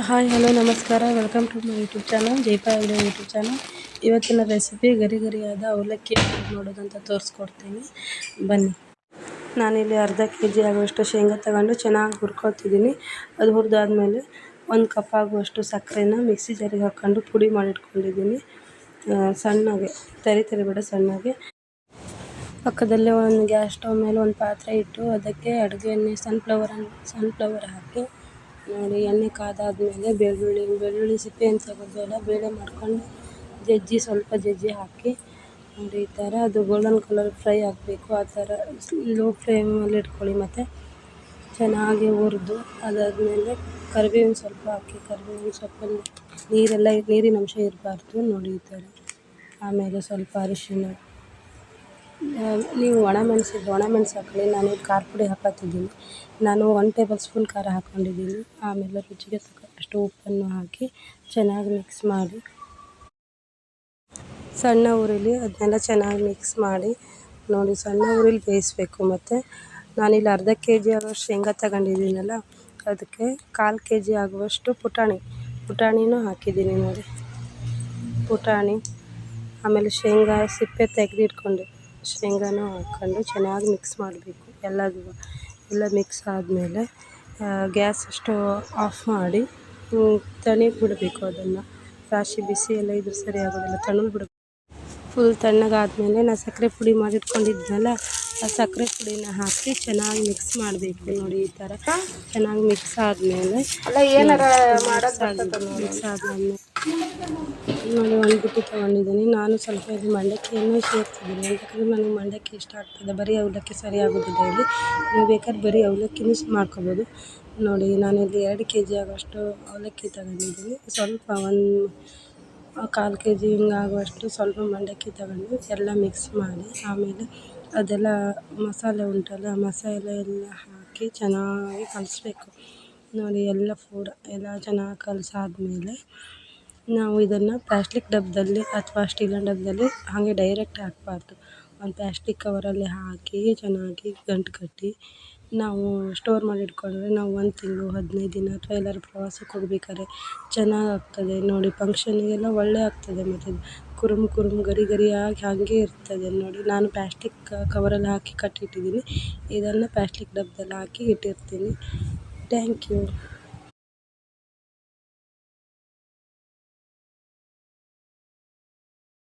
Hi hello ನಮಸ್ಕಾರ, welcome to my YouTube channel ಜೈಪಾ video YouTube channel. ಇವತ್ತಿನ recipe ಗರಿ ಗರಿಯಾದ ಅವಲಕ್ಕಿ ಮಾಡೋದಂತ ತೋರಿಸ್ಕೊಡ್ತೀನಿ ಬನ್ನಿ. ನಾನಿಲ್ಲಿ ಅರ್ಧ kg ಆಗುವಷ್ಟು ಶೇಂಗಾ ತಗೊಂಡು ಚೆನ್ನಾಗಿ ಹುರ್ಕೊತಿದ್ದೀನಿ. ಅದು ಹುರಿದಾದ್ಮೇಲೆ 1 ಕಪ್ ಆಗುವಷ್ಟು ಸಕ್ಕರೆನ ಮಿಕ್ಸಿ ಜಾರಿಗೆ ಹಾಕ್ಕೊಂಡು ಪುಡಿ ಮಾಡಿಟ್ಕೊಂಡಿದ್ದೀನಿ. ಸಣ್ಣಗೆ ತರಿ ಬೇಡ, ಸಣ್ಣಗೆ. ಪಕ್ಕದಲ್ಲೇ ಒಂದು ಗ್ಯಾಸ್ ಸ್ಟವ್ ಮೇಲೆ ಒಂದು ಪಾತ್ರೆ ಇಟ್ಟು ಅದಕ್ಕೆ ಅಡುಗೆ ಎಣ್ಣೆ ಸನ್ಫ್ಲವರ್ ಹಾಕಿ ನೋಡಿ, ಎಣ್ಣೆ ಕಾದಾದ್ಮೇಲೆ ಬೆಳ್ಳುಳ್ಳಿ ಸಿಪ್ಪೆಯನ್ನು ತೆಗೆದ್ಮೇಲೆ ಬೇಳೆ ಮಾಡ್ಕೊಂಡು ಸ್ವಲ್ಪ ಜಜ್ಜಿ ಹಾಕಿ ನೋಡಿ, ಈ ಥರ ಅದು ಗೋಲ್ಡನ್ ಕಲರ್ ಫ್ರೈ ಆಗಬೇಕು. ಆ ಥರ ಲೋ ಫ್ಲೇಮಲ್ಲಿ ಇಟ್ಕೊಳ್ಳಿ. ಮತ್ತು ಚೆನ್ನಾಗಿ ಹುರಿದು ಅದಾದಮೇಲೆ ಕರಿಬೇವಿನ ಸ್ವಲ್ಪ ಹಾಕಿ, ಕರಿಬೇವಿನ ಸೊಪ್ಪಲ್ಲಿ ನೀರಿನ ಅಂಶ ಇರಬಾರ್ದು ನೋಡಿ, ಈ ಥರ. ಆಮೇಲೆ ಸ್ವಲ್ಪ ಅರಿಶಿಣ, ನೀವು ಒಣಮೆಣಸು ಹಾಕೊಳ್ಳಿ. ನಾನು ಖಾರ ಪುಡಿ ಹಾಕತ್ತಿದ್ದೀನಿ. ನಾನು 1 ಟೇಬಲ್ ಸ್ಪೂನ್ ಖಾರ ಹಾಕ್ಕೊಂಡಿದ್ದೀನಿ. ಆಮೇಲೆ ರುಚಿಗೆ ತಕ್ಕಷ್ಟು ಉಪ್ಪನ್ನು ಹಾಕಿ ಚೆನ್ನಾಗಿ ಮಿಕ್ಸ್ ಮಾಡಿ, ಸಣ್ಣ ಉರಿಲಿ ಅದನ್ನೆಲ್ಲ ಚೆನ್ನಾಗಿ ಮಿಕ್ಸ್ ಮಾಡಿ ನೋಡಿ, ಸಣ್ಣ ಉರಿಲಿ ಬೇಯಿಸಬೇಕು. ಮತ್ತು ನಾನಿಲ್ಲಿ ಅರ್ಧ kg ಆಗುವಷ್ಟು ಶೇಂಗಾ ತಗೊಂಡಿದ್ದೀನಲ್ಲ, ಅದಕ್ಕೆ 1/4 kg ಆಗುವಷ್ಟು ಪುಟಾಣಿನೂ ಹಾಕಿದ್ದೀನಿ ನೋಡಿ. ಪುಟಾಣಿ, ಆಮೇಲೆ ಶೇಂಗಾ ಸಿಪ್ಪೆ ತೆಗೆದಿಟ್ಕೊಂಡು ಶೇಂಗಾನೂ ಹಾಕ್ಕೊಂಡು ಚೆನ್ನಾಗಿ ಮಿಕ್ಸ್ ಮಾಡಬೇಕು. ಎಲ್ಲ ಮಿಕ್ಸ್ ಆದಮೇಲೆ ಗ್ಯಾಸ್ ಸ್ಟವ್ ಆಫ್ ಮಾಡಿ ತಣ್ಣಗೆ ಬಿಡಬೇಕು. ಅದನ್ನು ರಾಶಿ ಬಿಸಿ ಎಲ್ಲ ಇದ್ರೆ ಸರಿ ಆಗೋದಿಲ್ಲ, ತಣ್ಣಗೆ ಬಿಡಬೇಕು. ಫುಲ್ ತಣ್ಣಗಾದ್ಮೇಲೆ ನಾನು ಸಕ್ಕರೆ ಪುಡಿ ಮಾಡಿಟ್ಕೊಂಡಿದ್ನಲ್ಲ, ಆ ಸಕ್ಕರೆ ಪುಡಿನ ಹಾಕಿ ಚೆನ್ನಾಗಿ ಮಿಕ್ಸ್ ಮಾಡಬೇಕು ನೋಡಿ, ಈ ಥರ. ಚೆನ್ನಾಗಿ ಮಿಕ್ಸ್ ಆದಮೇಲೆ ನೋಡಿ, ಒಂದು ಬುಟ್ಟಿ ತೊಗೊಂಡಿದ್ದೀನಿ. ನಾನು ಸ್ವಲ್ಪ ಇದು ಮಂಡಕ್ಕಿಯನ್ನು ಸೇರ್ತಿದ್ದೀನಿ, ಯಾಕಂದರೆ ನನಗೆ ಮಂಡಕ್ಕಿ ಇಷ್ಟ ಆಗ್ತದೆ. ಬರೀ ಅವಲಕ್ಕಿ ಸರಿ ಆಗೋದಿಲ್ಲ ಇಲ್ಲಿ. ನೀವು ಬೇಕಾದ್ರೆ ಬರೀ ಅವಲಕ್ಕಿನೂ ಮಾಡ್ಕೊಬೋದು ನೋಡಿ. ನಾನಿಲ್ಲಿ 2 kg ಆಗುವಷ್ಟು ಅವಲಕ್ಕಿ ತಗೊಂಡಿದ್ದೀನಿ. ಸ್ವಲ್ಪ 1/4 kg ಹಿಂಗಾಗುವಷ್ಟು ಸ್ವಲ್ಪ ಮಂಡಕ್ಕಿ ತಗೊಂಡು ಎಲ್ಲ ಮಿಕ್ಸ್ ಮಾಡಿ, ಆಮೇಲೆ ಅದೆಲ್ಲ ಮಸಾಲೆ ಉಂಟಲ್ಲ, ಮಸಾಲೆ ಎಲ್ಲ ಹಾಕಿ ಚೆನ್ನಾಗಿ ಕಲಿಸ್ಬೇಕು ನೋಡಿ. ಎಲ್ಲ ಚೆನ್ನಾಗಿ ಕಲಸಾದ್ಮೇಲೆ ನಾವು ಇದನ್ನು ಪ್ಲಾಸ್ಟಿಕ್ ಡಬ್ಬದಲ್ಲಿ ಅಥವಾ ಸ್ಟೀಲಿನ ಡಬ್ಬದಲ್ಲಿ ಹಾಗೆ ಡೈರೆಕ್ಟ್ ಹಾಕಬಾರ್ದು. ಒಂದು ಪ್ಲಾಸ್ಟಿಕ್ ಕವರಲ್ಲಿ ಹಾಕಿ ಚೆನ್ನಾಗಿ ಗಂಟು ಕಟ್ಟಿ ನಾವು ಸ್ಟೋರ್ ಮಾಡಿ ಇಟ್ಕೊಂಡ್ರೆ ನಾವು 1 ತಿಂಗಳು, 15 ದಿನ ಅಥವಾ ಎಲ್ಲರೂ ಪ್ರವಾಸಕ್ಕೆ ಹೋಗ್ಬೇಕಾದ್ರೆ ಚೆನ್ನಾಗಾಗ್ತದೆ ನೋಡಿ. ಫಂಕ್ಷನಿಗೆಲ್ಲ ಒಳ್ಳೆ ಆಗ್ತದೆ. ಮತ್ತು ಕುರುಮ್ ಗರಿಯಾಗಿ ಹಾಗೆ ಇರ್ತದೆ ನೋಡಿ. ನಾನು ಪ್ಲಾಸ್ಟಿಕ್ ಕವರಲ್ಲಿ ಹಾಕಿ ಕಟ್ಟಿಟ್ಟಿದ್ದೀನಿ. ಇದನ್ನು ಪ್ಲಾಸ್ಟಿಕ್ ಡಬ್ಬದಲ್ಲಿ ಹಾಕಿ ಇಟ್ಟಿರ್ತೀನಿ. Thank you.